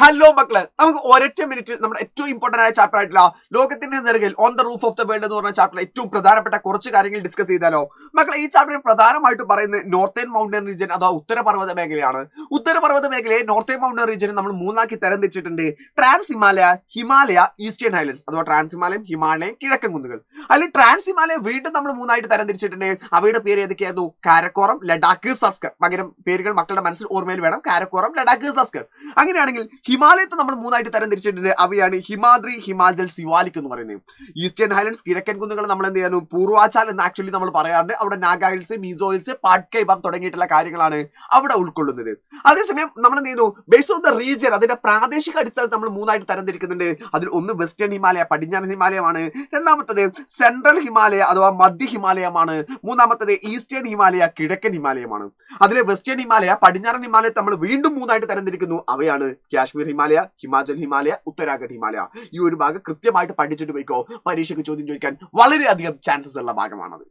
Hello മക്കളെ, നമുക്ക് ഒരൊറ്റ മിനിറ്റ് നമ്മുടെ ഏറ്റവും ഇമ്പോർട്ടന്റ് ആയ ചാപ്റ്റർ ആയിട്ടുള്ള ലോകത്തിന്റെ നെറുകയിൽ on the roof of the world എന്ന് പറഞ്ഞ ചാപ്റ്ററിൽ ഏറ്റവും പ്രധാനപ്പെട്ട കുറച്ച് കാര്യങ്ങൾ ഡിസ്കസ് ചെയ്താലോ. മക്കളെ, ഈ ചാപ്റ്ററിൽ പ്രധാനമായിട്ട് പറയുന്നത് നോർത്തേൺ മൗണ്ടൻ റീജിയൻ അഥവാ ഉത്തരപർവ്വത മേഖലയാണ്. ഉത്തരപർവ്വത മേഖലയെ നോർത്തേൺ മൗണ്ടൻ റീജിയൻ നമ്മൾ മൂന്നാക്കി തരംതിരിച്ചിട്ടുണ്ട്. Trans Himalaya, Himalaya, eastern highlands അഥവാ ട്രാൻസ് ഹിമാലയം, ഹിമാലയം, കിഴക്കൻ കുന്നുകൾ. അതിൽ ട്രാൻസ് ഹിമാലയ വീണ്ടും നമ്മൾ മൂന്നായിട്ട് തരംതിരിച്ചിട്ടുണ്ട്. അവയുടെ പേര് ഏതൊക്കെയായിരുന്നു? കാരക്കോറം, ലഡാക്ക്, സസ്കർ. പകരം പേരുകൾ മക്കളുടെ മനസ്സിൽ ഓർമ്മയിൽ വേണം. കാരക്കോറം, ലഡാക്ക്, സസ്കർ. അങ്ങനെയാണെങ്കിൽ ഹിമാലയത്തെ നമ്മൾ മൂന്നായിട്ട് തരംതിരിച്ചിട്ടുണ്ട്. അവയാണ് ഹിമാദ്രി, ഹിമാചൽ, സിവാലിക് എന്ന് പറയുന്നത്. ഈസ്റ്റേൺ ഹൈലൻഡ്സ്, കിഴക്കൻ കുന്നുകൾ നമ്മൾ എന്ത് ചെയ്യുന്നു? പൂർവാച്ചാൽ എന്ന് ആക്ച്വലി നമ്മൾ പറയാറുണ്ട്. അവിടെ നാഗ ഹിൽസ്, മീസോ ഹിൽസ്, പാട്കൈബം തുടങ്ങിയിട്ടുള്ള കാര്യങ്ങളാണ് അവിടെ ഉൾക്കൊള്ളുന്നത്. അതേസമയം നമ്മൾ എന്ത് ചെയ്യുന്നു? ബേസ്ഡ് ഓൺ ദ റീജിയൻ, അതിന്റെ പ്രാദേശിക അടിസ്ഥാനത്തിൽ നമ്മൾ മൂന്നായിട്ട് തരംതിരിക്കുന്നുണ്ട്. അതിൽ ഒന്ന് വെസ്റ്റേൺ ഹിമാലയ, പടിഞ്ഞാറൻ ഹിമാലയമാണ്. രണ്ടാമത്തത് സെൻട്രൽ ഹിമാലയ അഥവാ മധ്യ ഹിമാലയമാണ്. മൂന്നാമത്തത് ഈസ്റ്റേൺ ഹിമാലയ, കിഴക്കൻ ഹിമാലയമാണ്. അതിലെ വെസ്റ്റേൺ ഹിമാലയ, പടിഞ്ഞാറൻ ഹിമാലയത്തെ നമ്മൾ വീണ്ടും മൂന്നായിട്ട് തരംതിരിക്കുന്നു. അവയാണ് കാശ്മീർ ഹിമാലയ, ഹിമാചൽ ഹിമാലയ, ഉത്തരാഖണ്ഡ് ഹിമാലയ. ഈ ഒരു ഭാഗം കൃത്യമായിട്ട് പഠിച്ചിട്ട് പോയിക്കോ. പരീക്ഷയ്ക്ക് ചോദ്യം ചോദിക്കാൻ വളരെയധികം ചാൻസസ് ഉള്ള ഭാഗമാണത്.